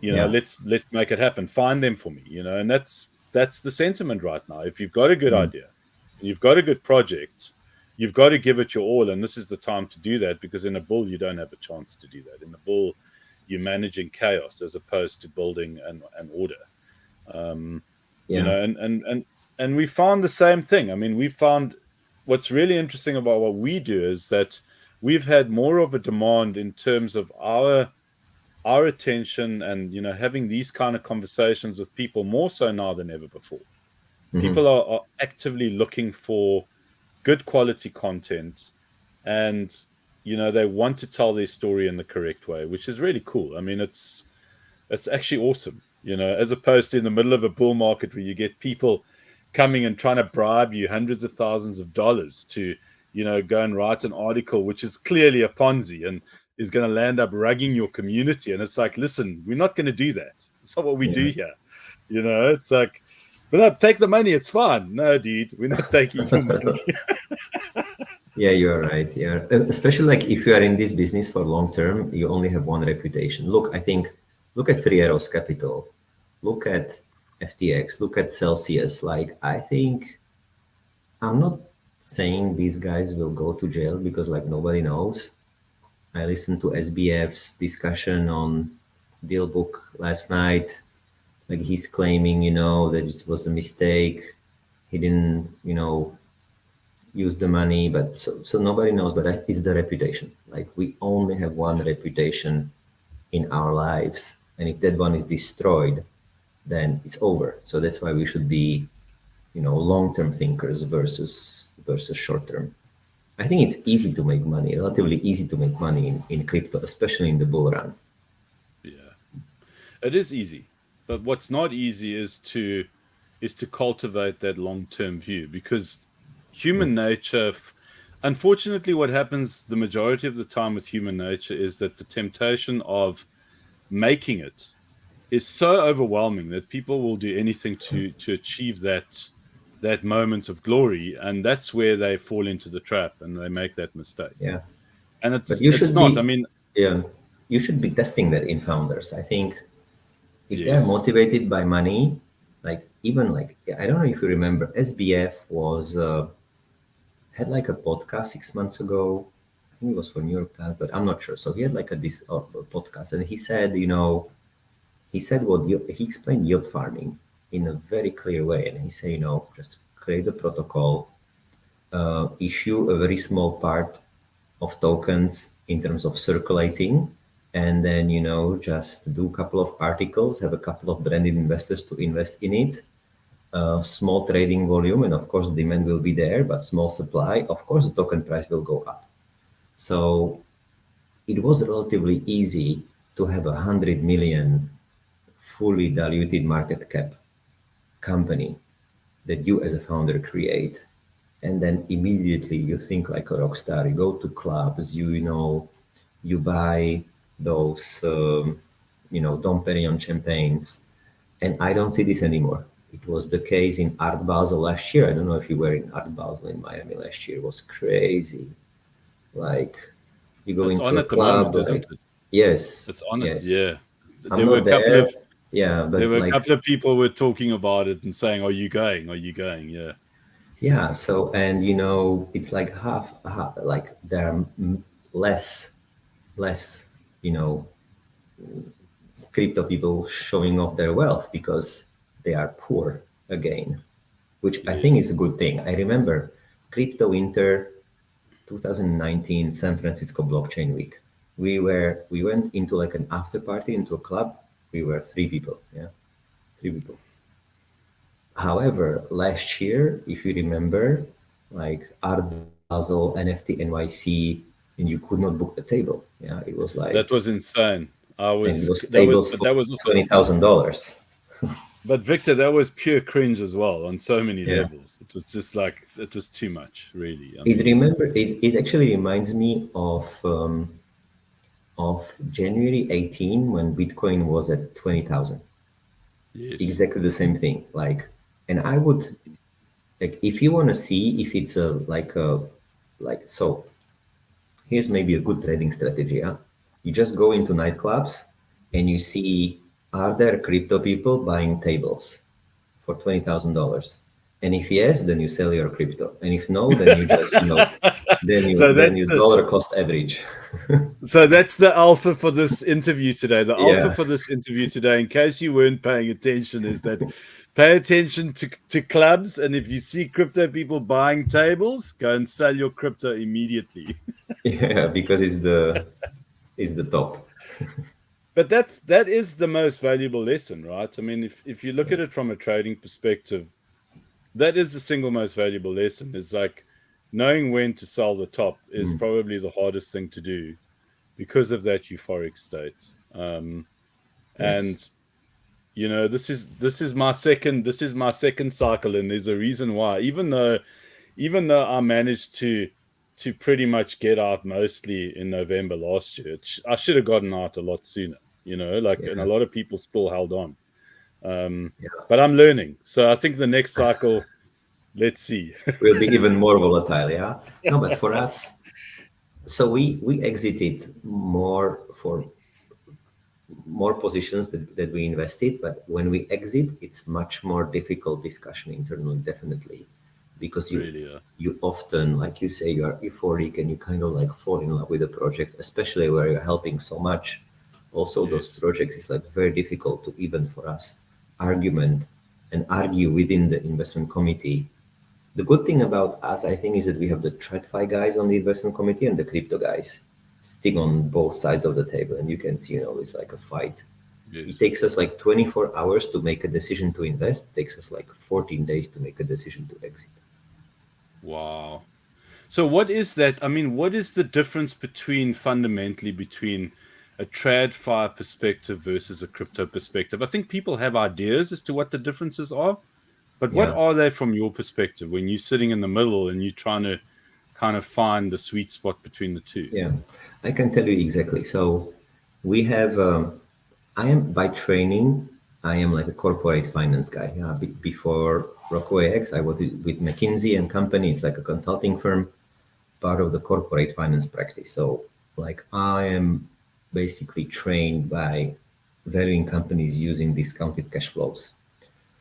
Let's make it happen. Find them for me, and that's the sentiment right now. If you've got a good idea and you've got a good project, you've got to give it your all. And this is the time to do that, because in a bull, you don't have a chance to do that. In the bull, you're managing chaos as opposed to building an order. And and we found the same thing. I mean, we found what's really interesting about what we do is that we've had more of a demand in terms of our attention, and having these kind of conversations with people more so now than ever before. People are actively looking for good quality content, and they want to tell their story in the correct way, which is really cool. I mean, it's actually awesome, as opposed to in the middle of a bull market where you get people coming and trying to bribe you hundreds of thousands of dollars to go and write an article which is clearly a Ponzi and is going to land up rugging your community. And it's like, listen, we're not going to do that. It's not what we do here. It's like, but no, take the money, it's fine. No, dude, we're not taking your money. Yeah, you're right. Yeah, especially like if you are in this business for long term, you only have one reputation. Look at Three Arrows Capital, look at FTX, look at Celsius. Like, I think, I'm not saying these guys will go to jail because like nobody knows. I listened to SBF's discussion on Dealbook last night. Like, he's claiming, that it was a mistake. He didn't, use the money, but so nobody knows, but it's the reputation. Like, we only have one reputation in our lives. And if that one is destroyed, then it's over. So that's why we should be, long-term thinkers versus short-term. I think it's easy to make money, relatively easy to make money in crypto, especially in the bull run. Yeah, it is easy. But what's not easy is to cultivate that long-term view, because human nature, unfortunately, what happens the majority of the time with human nature is that the temptation of making it is so overwhelming that people will do anything to achieve that moment of glory, and that's where they fall into the trap and they make that mistake. Yeah, and it's not. I mean, yeah, you should be testing that in founders. I think if they're motivated by money, like even like I don't know if you remember, SBF was had like a podcast 6 months ago. I think it was for New York Times, but I'm not sure. So he had like this podcast, and he said, he explained yield farming in a very clear way, and he said, just create a protocol, issue a very small part of tokens in terms of circulating, and then just do a couple of articles, have a couple of branded investors to invest in it, small trading volume, and of course demand will be there, but small supply, of course the token price will go up. So it was relatively easy to have 100 million fully diluted market cap company that you as a founder create, and then immediately you think like a rock star. You go to clubs, you buy those Dom Perignon champagnes, and I don't see this anymore. It was the case in Art Basel last year. I don't know if you were in Art Basel in Miami last year. It was crazy. Like, you go into a club, like, yes, it's on it. yes. Yeah, there were a couple of people were talking about it and saying, "Are you going? Are you going?" Yeah. Yeah. So, and it's like half, like there are less, crypto people showing off their wealth because they are poor again, which I think is a good thing. I remember Crypto Winter 2019 San Francisco Blockchain Week. We went into like an after party into a club. We were 3 people. Yeah, 3 people. However, last year, if you remember, like Art Basel, NFT NYC, and you could not book the table. Yeah, it was like that was insane. That was $20,000. But Victor, that was pure cringe as well on so many levels. It was just like, it was too much, really. It actually reminds me of January 18 when Bitcoin was at 20,000. Yes. Exactly the same thing. Like, and I would, like, if you want to see if it's so here's maybe a good trading strategy. Yeah? You just go into nightclubs and you see, are there crypto people buying tables for $20,000? And if yes, then you sell your crypto. And if no, then you just, then you dollar cost average. So that's the alpha for this interview today. The alpha for this interview today, in case you weren't paying attention, is that Pay attention to clubs, and if you see crypto people buying tables, go and sell your crypto immediately. Yeah, because it's the top. But that is the most valuable lesson, right? I mean, if you look Yeah. at it from a trading perspective, that is the single most valuable lesson. Is like knowing when to sell the top is Mm. probably the hardest thing to do because of that euphoric state. And Yes. this is my second cycle, and there's a reason why. Even though I managed to pretty much get out mostly in November last year, I should have gotten out a lot sooner. And a Yeah. lot of people still held on. Um, Yeah. but I'm learning, so I think the next cycle, let's see. Will be even more volatile. Yeah. No, but for us, so we exited more positions that we invested, but when we exit, it's much more difficult discussion internally, definitely, because you Really, you often, like you say, you are euphoric and you kind of like fall in love with the project, especially where you're helping so much. Also, those yes, projects is like very difficult to even for us argument and argue within the investment committee. The good thing about us, I think, is that we have the TradFi guys on the investment committee and the crypto guys sitting on both sides of the table, and you can see, it's like a fight. It yes. takes us like 24 hours to make a decision to invest. It takes us like 14 days to make a decision to exit. Wow. So what is that? I mean, what is the difference fundamentally between a TradFi perspective versus a crypto perspective? I think people have ideas as to what the differences are, but what Yeah, are they from your perspective when you're sitting in the middle and you're trying to kind of find the sweet spot between the two? yeah, I can tell you exactly. So we have, I am by training, I am like a corporate finance guy. Before RockawayX, I was with McKinsey and Company. It's like a consulting firm, part of the corporate finance practice. So, like, I am basically trained by valuing companies using discounted cash flows.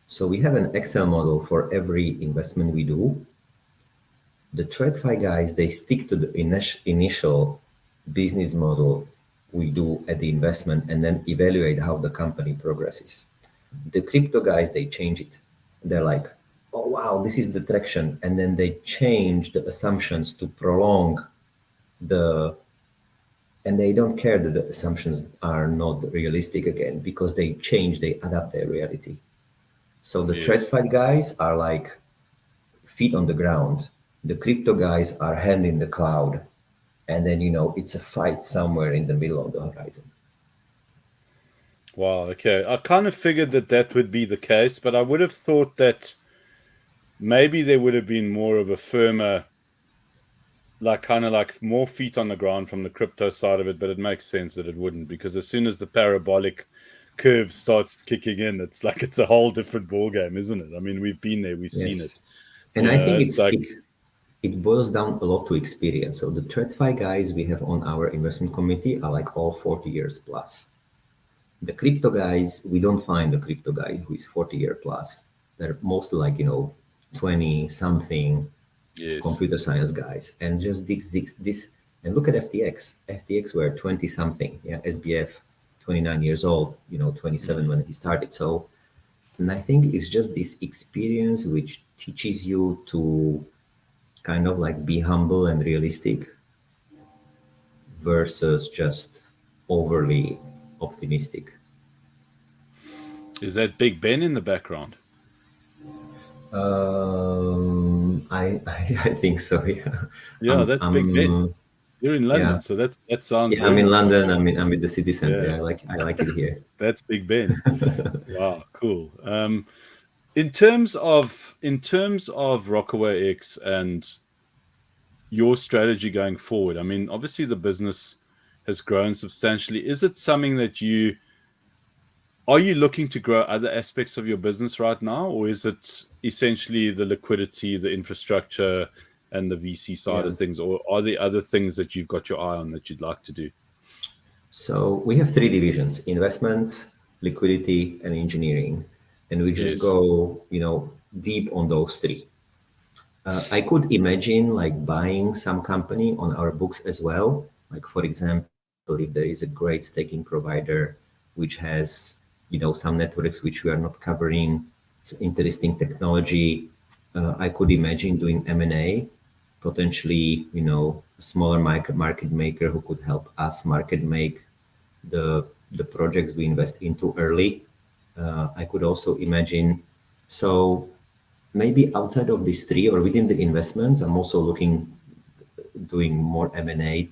So, we have an Excel model for every investment we do. The TradFi guys, they stick to the initial business model we do at the investment and then evaluate how the company progresses. The crypto guys, they change it. They're like, oh wow, this is the traction. And then they change the assumptions to prolong the, and they don't care that the assumptions are not realistic again because they change, they adapt their reality. So the Yes. TradFi guys are like feet on the ground. The crypto guys are hand in the cloud. And then, it's a fight somewhere in the middle of the horizon. Wow. Okay. I kind of figured that would be the case, but I would have thought that maybe there would have been more of a firmer, like kind of like more feet on the ground from the crypto side of it, but it makes sense that it wouldn't, because as soon as the parabolic curve starts kicking in, it's like it's a whole different ball game, isn't it? I mean, we've been there, we've seen it. Yes. And I think It's like, it boils down a lot to experience. So the TradFi guys we have on our investment committee are like all 40 years plus. The crypto guys, we don't find a crypto guy who is 40-year plus. They're mostly like, 20 something yes, computer science guys. And just this and look at FTX. FTX were 20 something. Yeah, SBF, 29 years old, 27 when he started. So, and I think it's just this experience which teaches you to kind of like be humble and realistic versus just overly optimistic. is that Big Ben in the background? I think so. Yeah, Yeah, that's Big Ben. You're in yeah, London, so that sounds yeah. I'm very in much like London. Big I'm in the city center. Ben. I like it here. That's Big Ben. Wow, cool. In terms of Rockaway X and your strategy going forward, I mean, obviously the business has grown substantially. Is it something that are you looking to grow other aspects of your business right now, or is it essentially the liquidity, the infrastructure, and the VC side Yeah. of things, or are there other things that you've got your eye on that you'd like to do? So we have three divisions: investments, liquidity, and engineering, and we just Yes. go, deep on those three. I could imagine like buying some company on our books as well. Like for example, if there is a great staking provider which has, some networks which we are not covering, It's interesting technology. I could imagine doing M&A, potentially, a smaller market maker who could help us market make the projects we invest into early. I could also imagine, so maybe outside of these three or within the investments, I'm also doing more M&A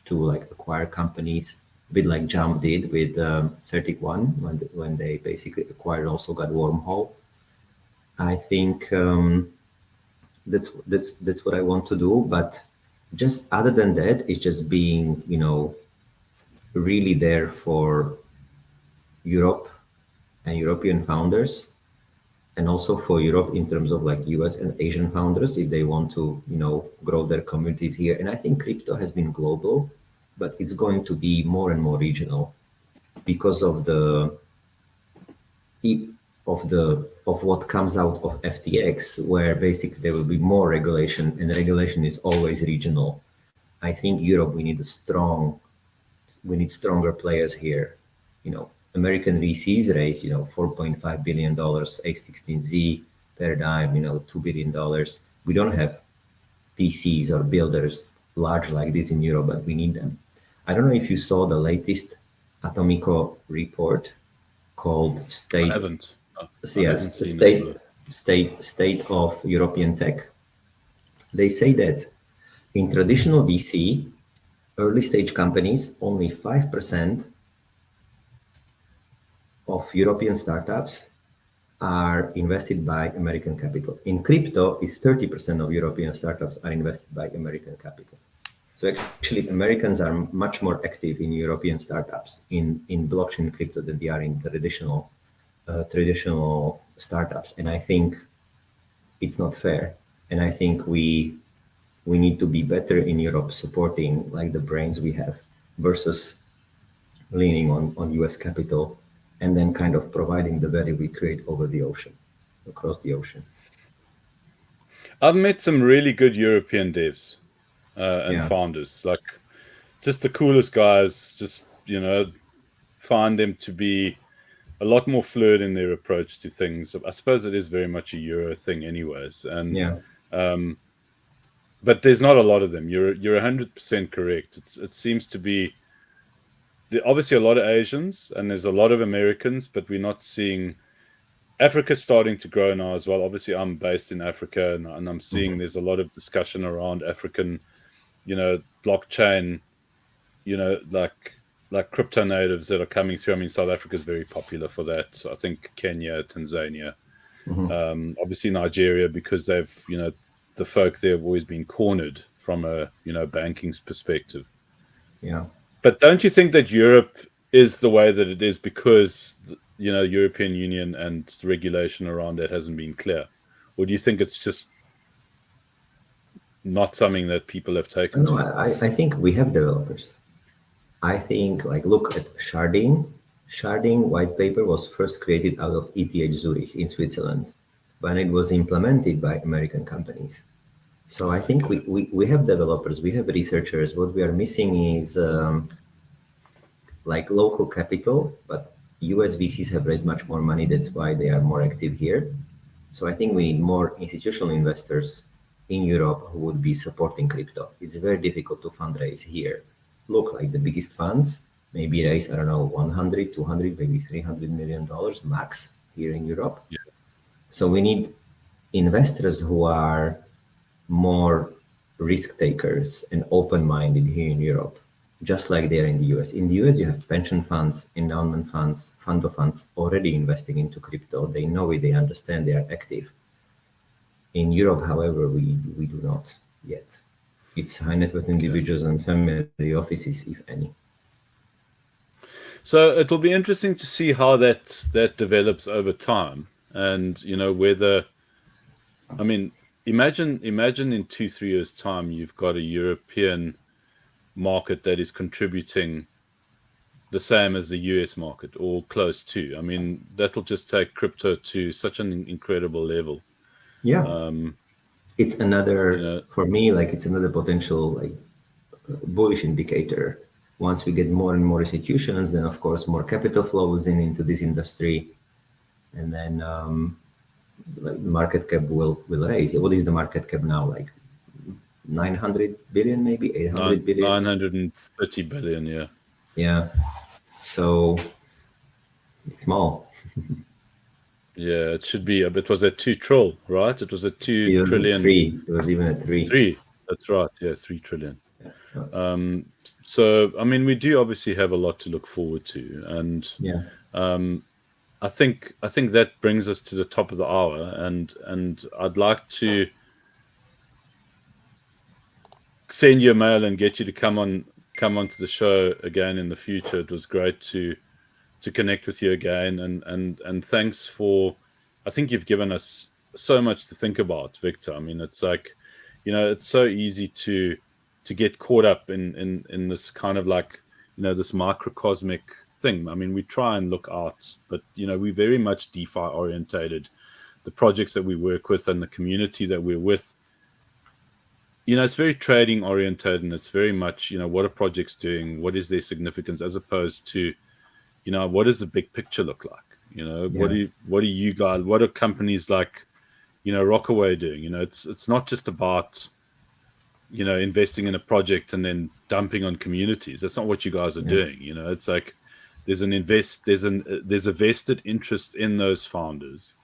to like acquire companies, a bit like Jump did with Certic One when they basically acquired also got Wormhole. I think that's what I want to do. But just other than that, it's just being really there for Europe and European founders, and also for Europe in terms of like US and Asian founders if they want to grow their communities here. And I think crypto has been global, but it's going to be more and more regional because of what comes out of FTX, where basically there will be more regulation, and regulation is always regional. I think Europe, we need stronger players here. American VCs raise, $4.5 billion, A16Z paradigm, $2 billion. We don't have PCs or builders large like this in Europe, but we need them. I don't know if you saw the latest Atomico report called I State. haven't. I haven't Yes, seen it. state of European tech. They say that in traditional VC, early stage companies, only 5% of European startups are invested by American capital. In crypto, it's 30% of European startups are invested by American capital. So actually, Americans are much more active in European startups in blockchain crypto than they are in traditional startups. And I think it's not fair. And I think we need to be better in Europe supporting like the brains we have versus leaning on US capital and then kind of providing the value we create over the ocean, across the ocean. I've met some really good European devs and Yeah. founders, like just the coolest guys. Just find them to be a lot more fluid in their approach to things. I suppose it is very much a Euro thing, anyways. And Yeah. but there's not a lot of them. You're 100% correct. It seems to be obviously a lot of Asians and there's a lot of Americans, but we're not seeing Africa starting to grow now as well. Obviously, I'm based in Africa, and I'm seeing there's a lot of discussion around African, blockchain, like crypto natives that are coming through. I mean, South Africa is very popular for that. I think Kenya, Tanzania, obviously Nigeria, because they've, the folk there have always been cornered from a, banking perspective. Yeah. But don't you think that Europe is the way that it is because, European Union and regulation around that hasn't been clear? Or do you think it's just not something that people have taken No, to? I think we have developers. I think, like, look at Sharding. Sharding white paper was first created out of ETH Zurich in Switzerland, when it was implemented by American companies. So I think we have developers, we have researchers. What we are missing is like local capital, but US VCs have raised much more money. That's why they are more active here. So I think we need more institutional investors in Europe who would be supporting crypto. It's very difficult to fundraise here. Look, like the biggest funds maybe raise, I don't know, 100, 200, maybe $300 million max here in Europe. Yeah. So we need investors who are more risk takers and open-minded here in Europe, just like they are in the US. In the US, you have pension funds, endowment funds, fund of funds already investing into crypto. They know it, they understand, they are active. In Europe, however, we do not yet. It's high net worth individuals and family offices, if any. So it'll be interesting to see how that develops over time, and whether, I mean, imagine in 2-3 years' time you've got a European market that is contributing the same as the US market or close to. I mean, that'll just take crypto to such an incredible level. Yeah. It's another, for me, like it's another potential like bullish indicator. Once we get more and more institutions, then of course more capital flows into this industry, and then like, market cap will raise. What is the market cap now? Like 900 billion, maybe 800 billion. 930 billion, yeah. Yeah. So it's small. Yeah, it should be. It was at 2 trill, right? It was at 2 It was at trillion. 3. It was even at 3. 3. That's right. Yeah, 3 trillion. Yeah. So, I mean, we do obviously have a lot to look forward to, and Yeah. I think that brings us to the top of the hour, and I'd like to send you a mail and get you to come onto the show again in the future. It was great to connect with you again, and thanks for. I think you've given us so much to think about, Victor. I mean, it's like, it's so easy to get caught up in this kind of like, this microcosmic thing. I mean, we try and look out, but we're very much DeFi orientated. The projects that we work with and the community that we're with, it's very trading oriented, and it's very much, what are projects doing? What is their significance, as opposed to, what does the big picture look like? What do you guys, what are companies like, Rockaway doing? It's not just about, investing in a project and then dumping on communities. That's not what you guys are doing. It's like there's a vested interest in those founders.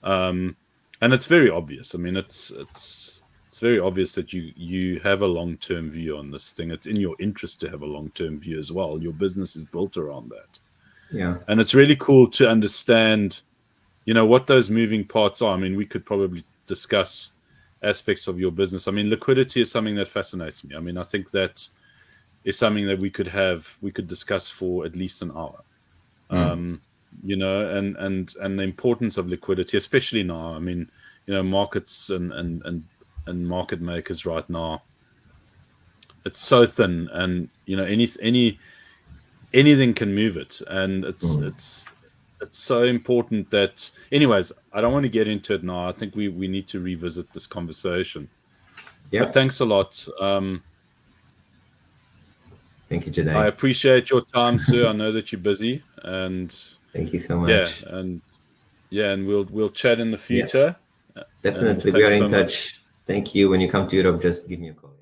And it's very obvious. I mean, it's very obvious that you have a long-term view on this thing. It's in your interest to have a long-term view as well. Your business is built around that. Yeah. And it's really cool to understand, what those moving parts are. I mean, we could probably discuss aspects of your business. I mean, liquidity is something that fascinates me. I mean, I think that is something that we could discuss for at least an hour. And the importance of liquidity, especially now. I mean, markets and market makers right now, it's so thin, and anything can move it, and it's so important that, anyways, I don't want to get into it now. I think we need to revisit this conversation. But thanks a lot. Thank you, Jedi. I appreciate your time, sir. I know that you're busy, and thank you so much. And we'll chat in the future. Definitely, we are in touch. Thank you. When you come to Europe, just give me a call.